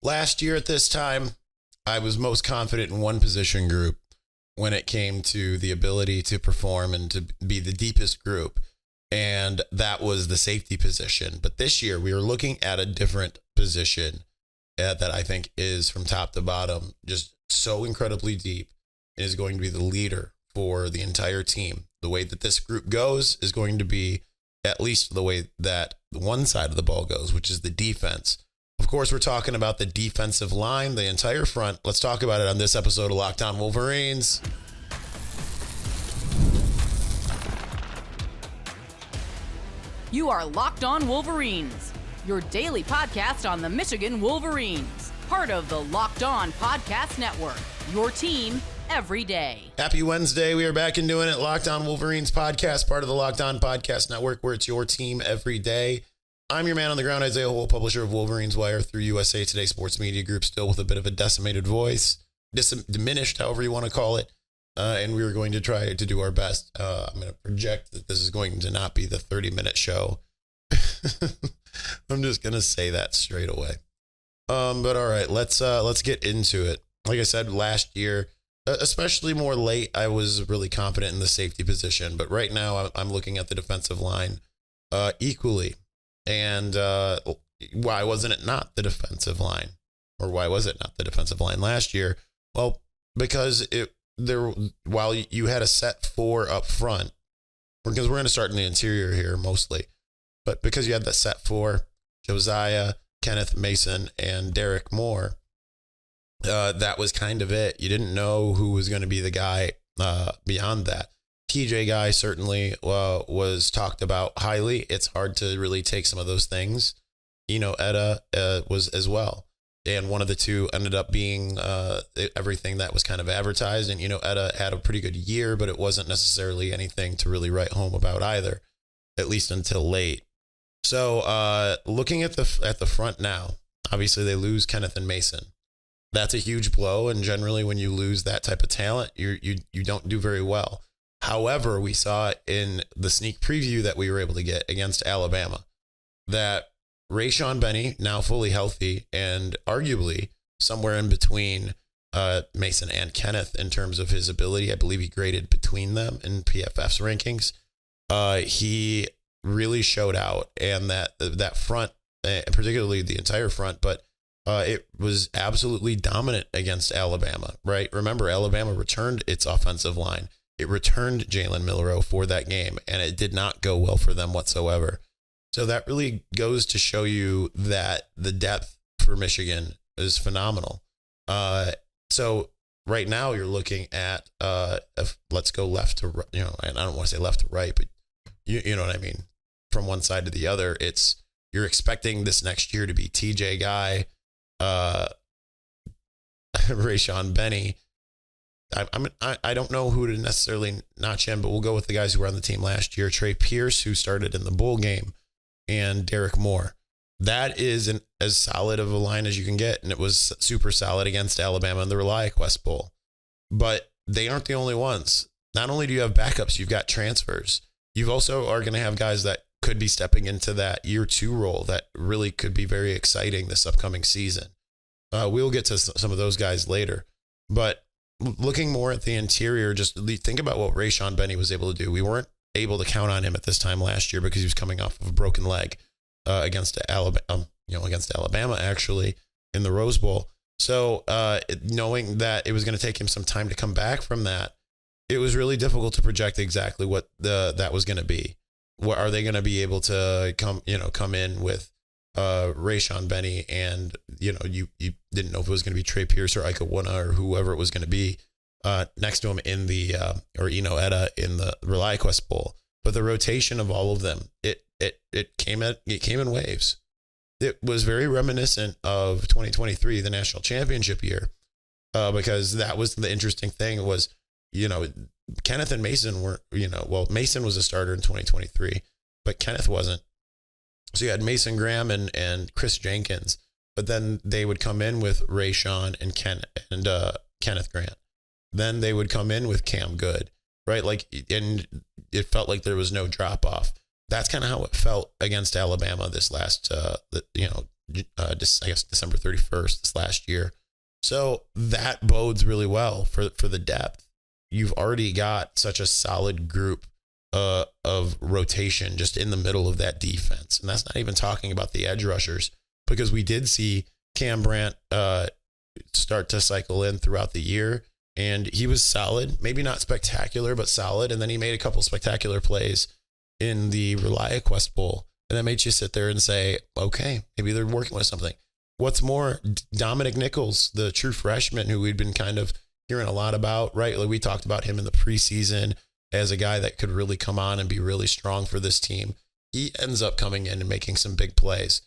Last year at this time, I was most confident in one position group when it came to the ability to perform and to be the deepest group. And that was the safety position. But this year we are looking at a different position that I think is from top to bottom, just so incredibly deep, and is going to be the leader for the entire team. The way that this group goes is going to be at least the way that one side of the ball goes, which is the defense. Of course, we're talking about the defensive line, the entire front. Let's talk about it on this episode of Locked On Wolverines. You are Locked On Wolverines, your daily podcast on the Michigan Wolverines, part of the Locked On Podcast Network, your team every day. Happy Wednesday. We are back and doing it. Locked On Wolverines podcast, part of the Locked On Podcast Network, where it's your team every day. I'm your man on the ground, Josaiah, publisher of Wolverines Wire through USA Today Sports Media Group, still with a bit of a decimated voice, diminished, however you want to call it. And we were going to try to do our best. I'm going to project that this is going to not be the 30-minute show. I'm just going to say that straight away. But all right, let's get into it. Like I said, last year, especially more late, I was really confident in the safety position. But right now, I'm looking at the defensive line equally. And why wasn't it not the defensive line? Or why was it not the defensive line last year? Well, because while you had a set four up front, because we're going to start in the interior here mostly, but because you had that set four, Josaiah, Kenneth, Mason, and Derek Moore, that was kind of it. You didn't know who was going to be the guy beyond that. TJ guy certainly was talked about highly. It's hard to really take some of those things. Etta was as well. And one of the two ended up being everything that was kind of advertised. And, Etta had a pretty good year, but it wasn't necessarily anything to really write home about either, at least until late. So looking at the front now, obviously they lose Kenneth and Mason. That's a huge blow. And generally when you lose that type of talent, you don't do very well. However, we saw in the sneak preview that we were able to get against Alabama that Rayshawn Benny, now fully healthy and arguably somewhere in between Mason and Kenneth in terms of his ability. I believe he graded between them in PFF's rankings. He really showed out, and that front, particularly the entire front, but it was absolutely dominant against Alabama, right? Remember, Alabama returned its offensive line. It returned Jalen Milroe for that game, and it did not go well for them whatsoever. So that really goes to show you that the depth for Michigan is phenomenal. So right now you're looking at, let's go left to right, and I don't want to say left to right, but you know what I mean? From one side to the other, you're expecting this next year to be TJ Guy, Rayshawn Benny. I don't know who to necessarily notch in, but we'll go with the guys who were on the team last year. Trey Pierce, who started in the bowl game, and Derek Moore. That is as solid of a line as you can get, and it was super solid against Alabama in the ReliaQuest Bowl. But they aren't the only ones. Not only do you have backups, you've got transfers. You also are going to have guys that could be stepping into that year two role that really could be very exciting this upcoming season. We'll get to some of those guys later. But looking more at the interior, just think about what Rayshawn Benny was able to do. We weren't able to count on him at this time last year because he was coming off of a broken leg against Alabama actually in the Rose Bowl. So knowing that it was going to take him some time to come back from that, it was really difficult to project exactly what that was going to be. What are they going to be able to come in with Rayshawn Benny, and you didn't know if it was going to be Trey Pierce or Ika Wuna or whoever it was going to be next to him in the Etta in the ReliaQuest Bowl. But the rotation of all of them, it came in waves. It was very reminiscent of 2023, the national championship year, because that was the interesting thing was, Kenneth and Mason weren't, Mason was a starter in 2023, but Kenneth wasn't. So you had Mason Graham and Chris Jenkins, but then they would come in with Rayshawn and Kenneth Grant. Then they would come in with Cam Good, right? And it felt like there was no drop off. That's kind of how it felt against Alabama this last, I guess December 31st this last year. So that bodes really well for the depth. You've already got such a solid group of rotation just in the middle of that defense. And that's not even talking about the edge rushers, because we did see Cam Brandt start to cycle in throughout the year. And he was solid, maybe not spectacular, but solid. And then he made a couple spectacular plays in the ReliaQuest Bowl. And that made you sit there and say, okay, maybe they're working with something. What's more, Dominic Nichols, the true freshman who we'd been kind of hearing a lot about, right? Like we talked about him in the preseason as a guy that could really come on and be really strong for this team. He ends up coming in and making some big plays.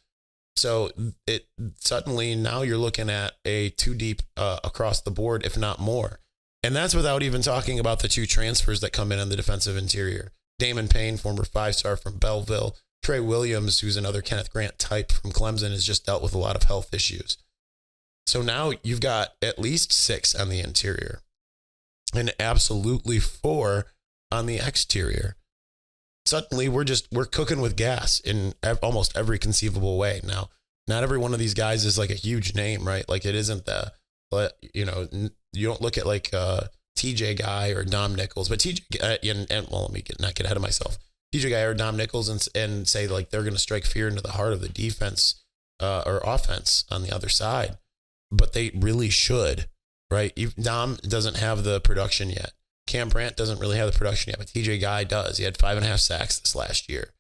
So it suddenly now you're looking at a two deep across the board, if not more. And that's without even talking about the two transfers that come in on the defensive interior. Damon Payne, former 5-star from Belleville. Trey Williams, who's another Kenneth Grant type from Clemson, has just dealt with a lot of health issues. So now you've got at least 6 on the interior and absolutely 4 on the exterior. Suddenly we're cooking with gas in almost every conceivable way. Now, not every one of these guys is like a huge name, right? Like it isn't but you don't look at like TJ Guy or Dom Nichols, but TJ well, let me not get ahead of myself. TJ Guy or Dom Nichols and say like they're going to strike fear into the heart of the defense or offense on the other side, but they really should, right? Dom doesn't have the production yet. Cam Brandt doesn't really have the production yet, but TJ Guy does. He had 5.5 sacks this last year.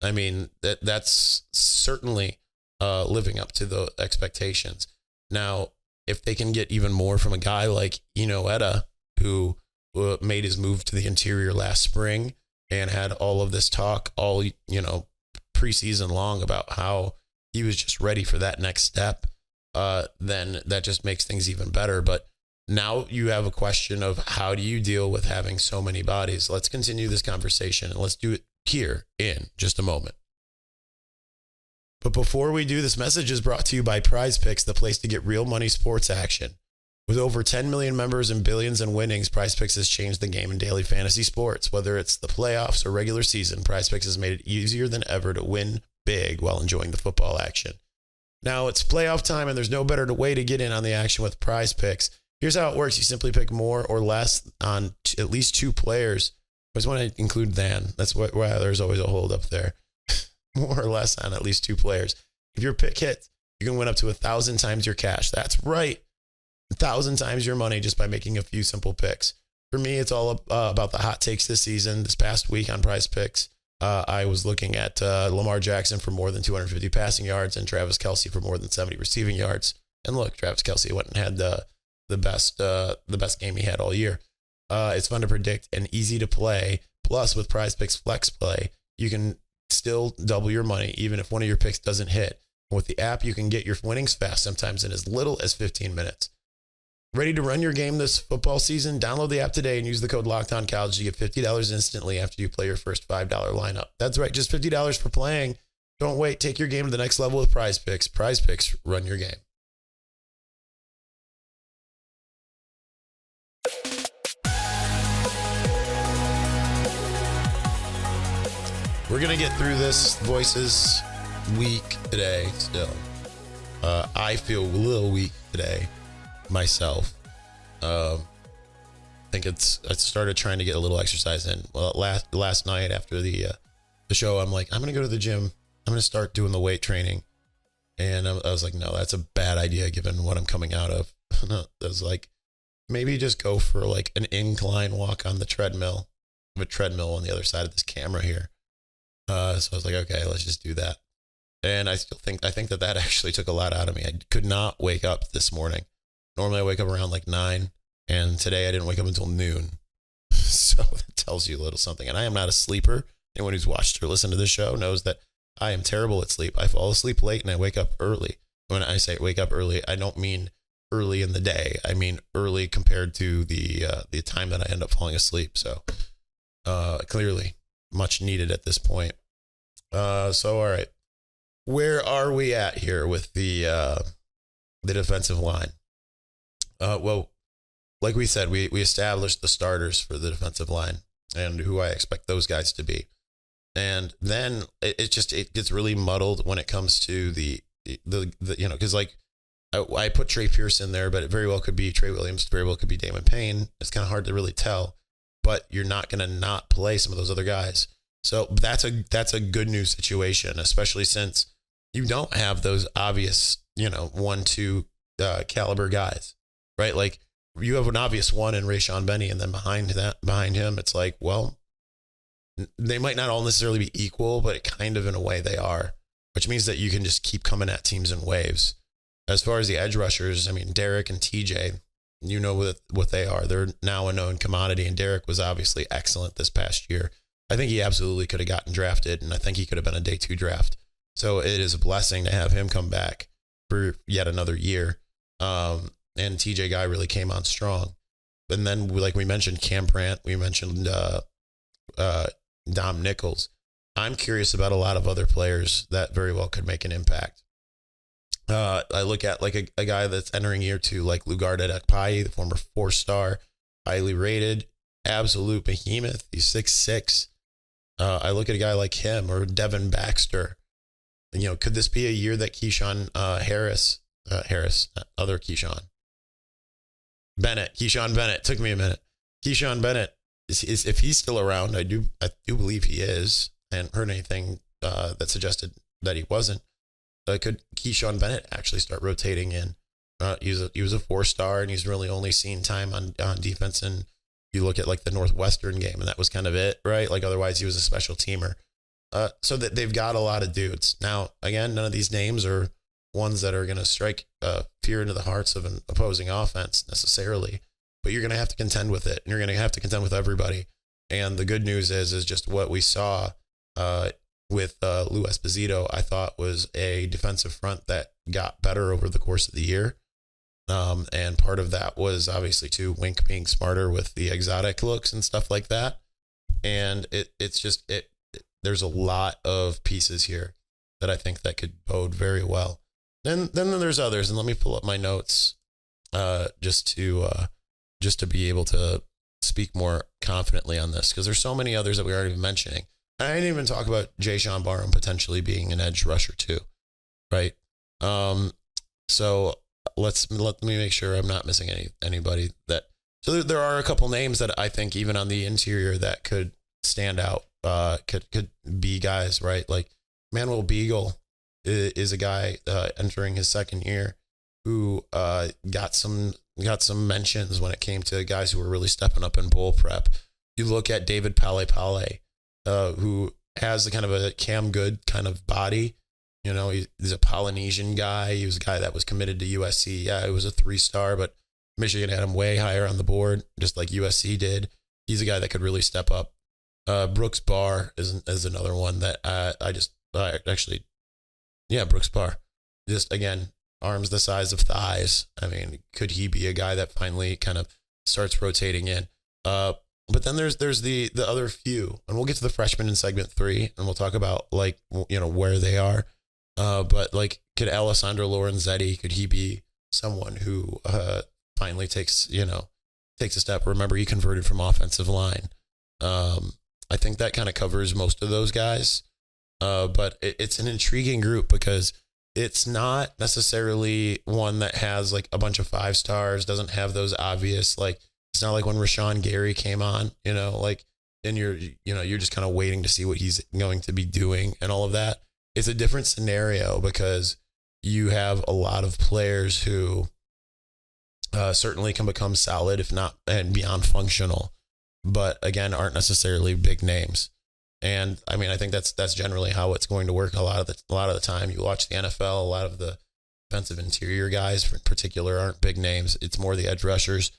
I mean, that's certainly living up to the expectations. Now, if they can get even more from a guy like Eno Etta, who made his move to the interior last spring and had all of this talk all, preseason long about how he was just ready for that next step, then that just makes things even better. But now you have a question of how do you deal with having so many bodies? Let's continue this conversation and let's do it here in just a moment. But before we do, this message is brought to you by Prizepicks, the place to get real money sports action. With over 10 million members and billions in winnings, Prizepicks has changed the game in daily fantasy sports. Whether it's the playoffs or regular season, Prizepicks has made it easier than ever to win big while enjoying the football action. Now it's playoff time and there's no better way to get in on the action with Prizepicks. Here's how it works. You simply pick more or less on at least 2 players. I just want to include than. That's why there's always a hold up there. More or less on at least 2 players. If your pick hits, you can win up to 1,000 times your cash. That's right. 1,000 times your money just by making a few simple picks. For me, it's all about the hot takes this season. This past week on Prizepicks, I was looking at Lamar Jackson for more than 250 passing yards and Travis Kelce for more than 70 receiving yards. And look, Travis Kelce went and had the best game he had all year. It's fun to predict and easy to play. Plus, with Prizepicks Flex Play, you can still double your money even if one of your picks doesn't hit. With the app, you can get your winnings fast, sometimes in as little as 15 minutes. Ready to run your game this football season? Download the app today and use the code LOCKEDONCollege to get $50 instantly after you play your first $5 lineup. That's right, just $50 for playing. Don't wait. Take your game to the next level with Prizepicks. Prizepicks, run your game. We're going to get through this Voices week today still. I feel a little weak today myself. I think I started trying to get a little exercise in. Well, last night after the show, I'm like, I'm going to go to the gym. I'm going to start doing the weight training. And I was like, no, that's a bad idea given what I'm coming out of. I was like, maybe just go for like an incline walk on the treadmill. I have a treadmill on the other side of this camera here. So I was like, okay, let's just do that. And I think that actually took a lot out of me. I could not wake up this morning. Normally I wake up around like 9, and today I didn't wake up until noon. So that tells you a little something. And I am not a sleeper. Anyone who's watched or listened to this show knows that I am terrible at sleep. I fall asleep late and I wake up early. When I say wake up early, I don't mean early in the day. I mean early compared to the time that I end up falling asleep. So clearly much needed at this point. So, all right, where are we at here with the defensive line? Well, like we said, we established the starters for the defensive line and who I expect those guys to be. And then it gets really muddled when it comes to the because like I put Trey Pierce in there, but it very well could be Trey Williams, very well could be Damon Payne. It's kind of hard to really tell, but you're not going to not play some of those other guys. So that's a good news situation, especially since you don't have those obvious, 1-2 caliber guys, right? Like you have an obvious one in Rayshon Benny, and then behind him, it's like, well, they might not all necessarily be equal, but kind of in a way they are, which means that you can just keep coming at teams in waves. As far as the edge rushers, I mean, Derek and TJ, what they are. They're now a known commodity, and Derek was obviously excellent this past year. I think he absolutely could have gotten drafted, and I think he could have been a day 2 draft. So it is a blessing to have him come back for yet another year. And TJ Guy really came on strong. And then, like we mentioned, Cam Brandt, we mentioned Dom Nichols. I'm curious about a lot of other players that very well could make an impact. I look at like a guy that's entering year 2, like Lugard Ekpai, the former 4-star, highly rated, absolute behemoth. He's 6'6". I look at a guy like him or Devin Baxter. Could this be a year that Keyshawn Keyshawn Bennett, took me a minute. Keyshawn Bennett is if he's still around, I do believe he is. I hadn't heard anything that suggested that he wasn't. Could Keyshawn Bennett actually start rotating in? He was a 4-star, and he's really only seen time on defense. And you look at like the Northwestern game, and that was kind of it, right? Like otherwise he was a special teamer. So that they've got a lot of dudes. Now, again, none of these names are ones that are going to strike fear into the hearts of an opposing offense necessarily, but you're going to have to contend with it, and you're going to have to contend with everybody. And the good news is just what we saw with Lou Esposito, I thought was a defensive front that got better over the course of the year. And part of that was obviously too Wink being smarter with the exotic looks and stuff like that. And there's a lot of pieces here that I think that could bode very well. Then there's others, and let me pull up my notes just to be able to speak more confidently on this, because there's so many others that we aren't even mentioning. I didn't even talk about Jayshon Barham potentially being an edge rusher too, right? So let me make sure I'm not missing anybody that. So there are a couple names that I think even on the interior that could stand out, could be guys, right? Like Manuel Beagle is a guy entering his second year who got some mentions when it came to guys who were really stepping up in bowl prep. You look at David Pale, who has the kind of a Cam Good kind of body. He's a Polynesian guy. He was a guy that was committed to USC. Yeah, it was a 3-star, but Michigan had him way higher on the board, just like USC did. He's a guy that could really step up. Brooks Barr is another one that Brooks Barr. Just again, arms the size of thighs. I mean, could he be a guy that finally kind of starts rotating in? But then there's the other few, and we'll get to the freshmen in segment 3, and we'll talk about where they are. But like, could Alessandro Lorenzetti, could he be someone who finally takes a step? Remember, he converted from offensive line. I think that kind of covers most of those guys. But it's an intriguing group because it's not necessarily one that has like a bunch of 5-stars, doesn't have those obvious, like, it's not like when Rashawn Gary came on, and you're just kind of waiting to see what he's going to be doing and all of that. It's a different scenario because you have a lot of players who certainly can become solid, if not and beyond functional, but again, aren't necessarily big names. And I mean, I think that's generally how it's going to work a lot of the time. You watch the NFL, a lot of the defensive interior guys in particular aren't big names. It's more the edge rushers.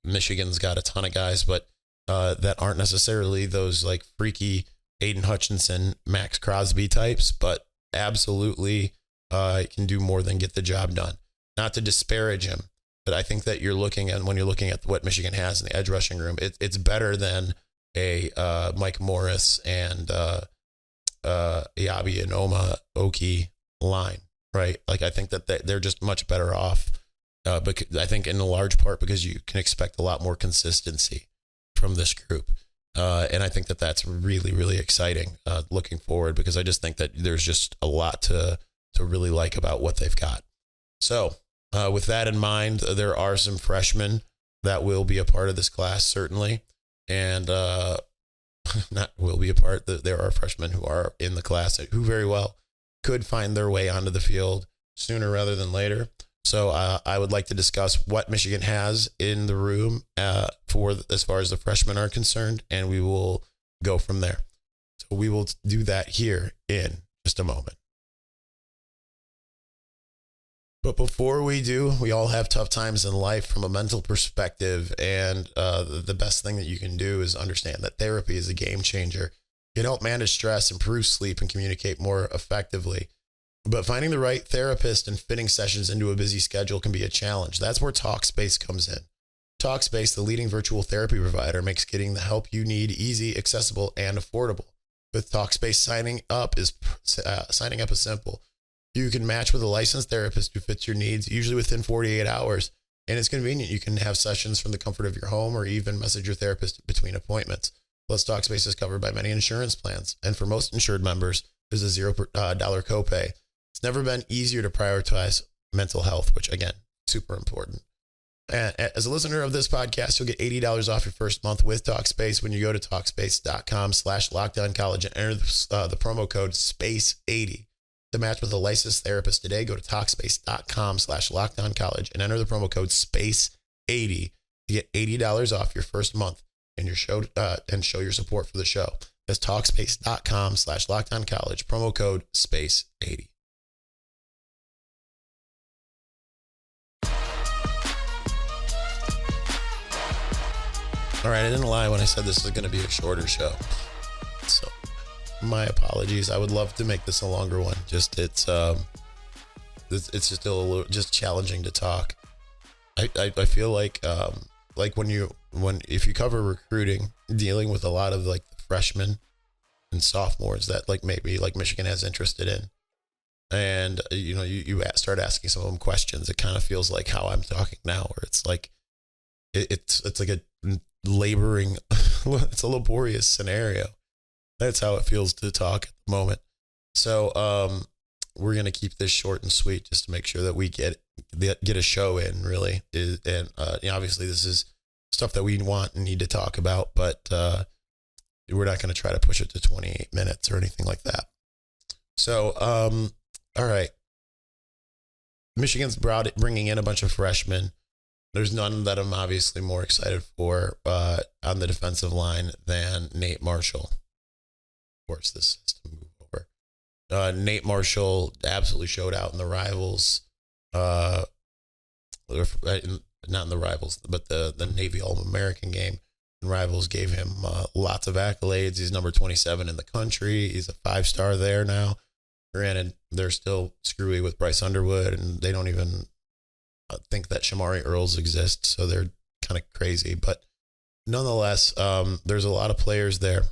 Michigan's got a ton of guys, but that aren't necessarily those like freaky Aiden Hutchinson, Max Crosby types, but absolutely can do more than get the job done. Not to disparage him, but I think that when you're looking at what Michigan has in the edge rushing room, it's better than a Mike Morris and Iabi Anoma Oki line, right? Like, I think that they're just much better off. Because I think in a large part because you can expect a lot more consistency from this group. And I think that that's really, really exciting looking forward, because I just think that there's just a lot to really like about what they've got. So with that in mind, there are some freshmen that will be a part of this class, certainly. And not will be a part, there are freshmen who are in the class who very well could find their way onto the field sooner rather than later. So I would like to discuss what Michigan has in the room for as far as the freshmen are concerned, and we will go from there. So we will do that here in just a moment. But before we do, we all have tough times in life from a mental perspective, and the best thing that you can do is understand that therapy is a game changer. It can help manage stress, improve sleep, and communicate more effectively. But finding the right therapist and fitting sessions into a busy schedule can be a challenge. That's where TALKSPACE comes in. TALKSPACE, the leading virtual therapy provider, makes getting the help you need easy, accessible, and affordable. With TALKSPACE, signing up is simple. You can match with a licensed therapist who fits your needs, usually within 48 hours. And it's convenient. You can have sessions from the comfort of your home or even message your therapist between appointments. Plus, TALKSPACE is covered by many insurance plans. And for most insured members, there's a $0 copay. It's never been easier to prioritize mental health, which, again, super important. And as a listener of this podcast, you'll get $80 off your first month with TALKSPACE when you go to TALKSPACE.com/LockedOnCollege and enter the promo code SPACE80. To match with a licensed therapist today, go to TALKSPACE.com/LockedOnCollege and enter the promo code SPACE80 to get $80 off your first month and show your support for the show. That's TALKSPACE.com/LockedOnCollege, promo code SPACE80. All right, I didn't lie when I said this is going to be a shorter show. So my apologies. I would love to make this a longer one. It's just still a little just challenging to talk. I feel like if you cover recruiting, dealing with a lot of like the freshmen and sophomores that maybe Michigan has interested in, and you start asking some of them questions, it kind of feels like how I'm talking now, where it's like it's like a laboring, it's a laborious scenario. That's how it feels to talk at the moment. So we're going to keep this short and sweet just to make sure that we get a show in, really. And obviously this is stuff that we want and need to talk about, but we're not going to try to push it to 28 minutes or anything like that. So, all right. Michigan's bringing in a bunch of freshmen. There's none that I'm obviously more excited for on the defensive line than Nate Marshall. Of course, this has to move over. Nate Marshall absolutely showed out in the Rivals. Not in the Rivals, but the Navy All-American game. And Rivals gave him lots of accolades. He's number 27 in the country. He's a 5-star there now. Granted, they're still screwy with Bryce Underwood, and they don't even think that Shamari Earls exists, so they're kind of crazy. But nonetheless, there's a lot of players there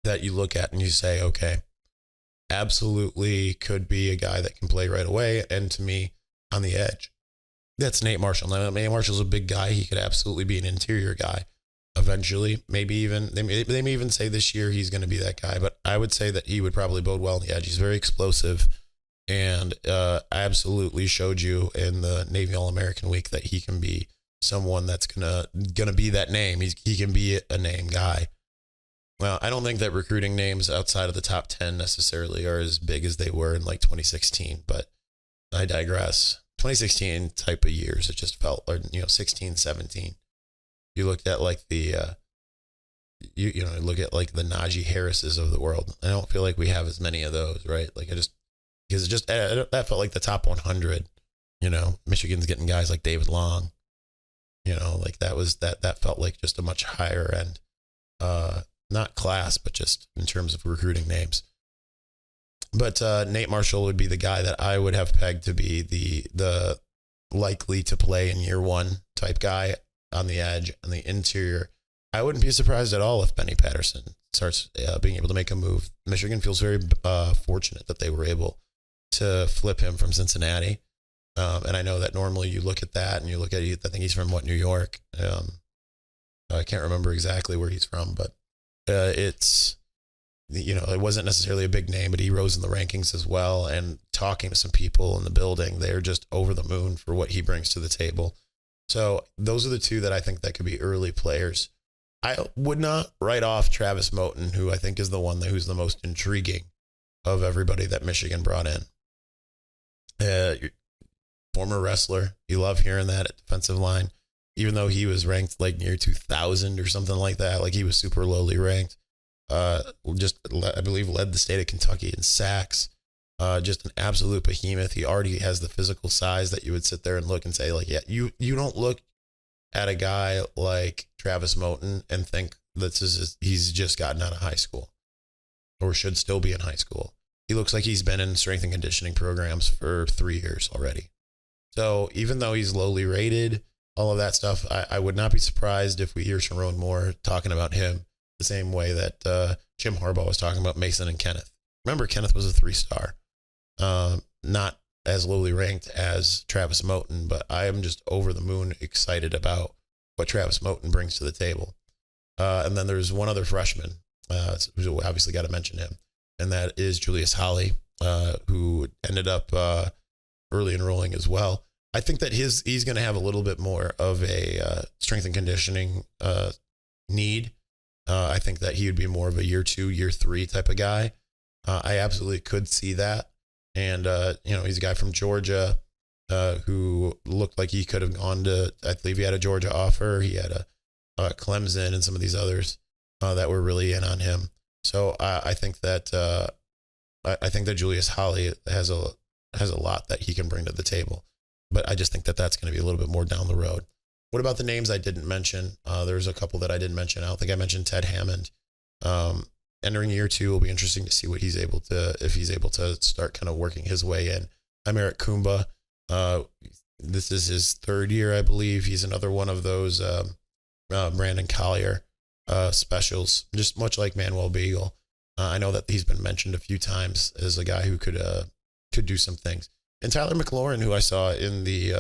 that you look at and you say, okay, absolutely could be a guy that can play right away. And to me, on the edge, that's Nate Marshall. Now, Nate Marshall's a big guy. He could absolutely be an interior guy eventually. Maybe even, they may even say this year he's going to be that guy, but I would say that he would probably bode well on the edge. He's very explosive, and absolutely showed you in the Navy All-American week that he can be someone that's gonna be that name. He can be a name guy. Well, I don't think that recruiting names outside of the top 10 necessarily are as big as they were in 2016, but I digress. 2016 type of years, it just felt, or 16, 17. You looked at the look at the Najee Harrises of the world. I don't feel like we have as many of those, right? That felt like the top 100. Michigan's getting guys like David Long. That felt like just a much higher end, not class, but just in terms of recruiting names. But Nate Marshall would be the guy that I would have pegged to be the likely to play in year one type guy on the edge and the interior. I wouldn't be surprised at all if Benny Patterson starts being able to make a move. Michigan feels very fortunate that they were able to flip him from Cincinnati. And I know that normally you look at that and you look at, I think he's from New York. I can't remember exactly where he's from, but it's, it wasn't necessarily a big name, but he rose in the rankings as well. And talking to some people in the building, they're just over the moon for what he brings to the table. So those are the two that I think that could be early players. I would not write off Travis Moten, who I think is the one who's the most intriguing of everybody that Michigan brought in. Former wrestler. You love hearing that at defensive line, even though he was ranked like near 2000 or something like that. Like he was super lowly ranked. I believe led the state of Kentucky in sacks. Just an absolute behemoth. He already has the physical size that you would sit there and look and say, like, yeah, you don't look at a guy like Travis Moten and think he's just gotten out of high school or should still be in high school. He looks like he's been in strength and conditioning programs for 3 years already. So even though he's lowly rated, all of that stuff, I would not be surprised if we hear Sharon Moore talking about him the same way that Jim Harbaugh was talking about Mason and Kenneth. Remember, Kenneth was a 3-star, not as lowly ranked as Travis Moten, but I am just over the moon excited about what Travis Moten brings to the table. And then there's one other freshman, who obviously got to mention him, and that is Julius Holly, who ended up early enrolling as well. I think that he's going to have a little bit more of a strength and conditioning need. I think that he would be more of a year 2, year 3 type of guy. I absolutely could see that. And, he's a guy from Georgia who looked like he could have gone to, I believe he had a Georgia offer. He had a Clemson and some of these others that were really in on him. So I think that Julius Holly has a lot that he can bring to the table. But I just think that that's going to be a little bit more down the road. What about the names I didn't mention? There's a couple that I didn't mention. I don't think I mentioned Ted Hammond. Entering year 2 will be interesting to see what if he's able to start kind of working his way in. I'm Eric Kumba. This is his 3rd year, I believe. He's another one of those Brandon Collier specials, just much like Manuel Beagle. I know that he's been mentioned a few times as a guy who could do some things. And Tyler McLaurin, who I saw in the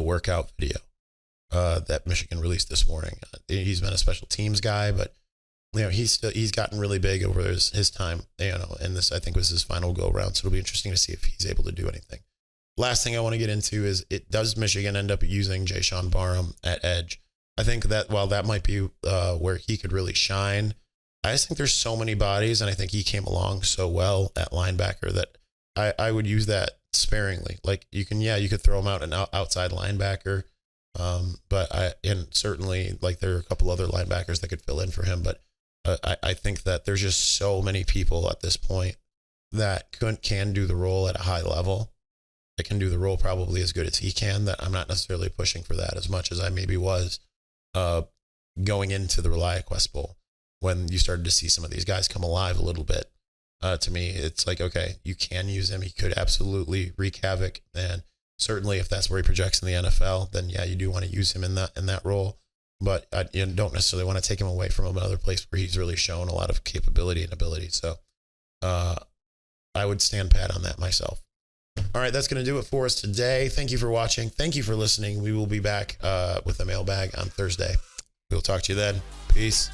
workout video that Michigan released this morning. He's been a special teams guy, but he's gotten really big over his time, and this I think was his final go around. So it'll be interesting to see if he's able to do anything. Last thing I want to get into is, does Michigan end up using Jayshawn Barham at edge? I think that while that might be where he could really shine, I just think there's so many bodies, and I think he came along so well at linebacker that I would use that sparingly. Like you could throw him out an outside linebacker, but certainly like there are a couple other linebackers that could fill in for him. But I think that there's just so many people at this point that can do the role at a high level. That can do the role probably as good as he can, that I'm not necessarily pushing for that as much as I maybe was going into the ReliaQuest Bowl when you started to see some of these guys come alive a little bit. To me, it's like, okay, you can use him. He could absolutely wreak havoc. And certainly if that's where he projects in the NFL, then yeah, you do want to use him in that role. But you don't necessarily want to take him away from another place where he's really shown a lot of capability and ability. So I would stand pat on that myself. All right, that's going to do it for us today. Thank you for watching. Thank you for listening. We will be back with a mailbag on Thursday. We'll talk to you then. Peace.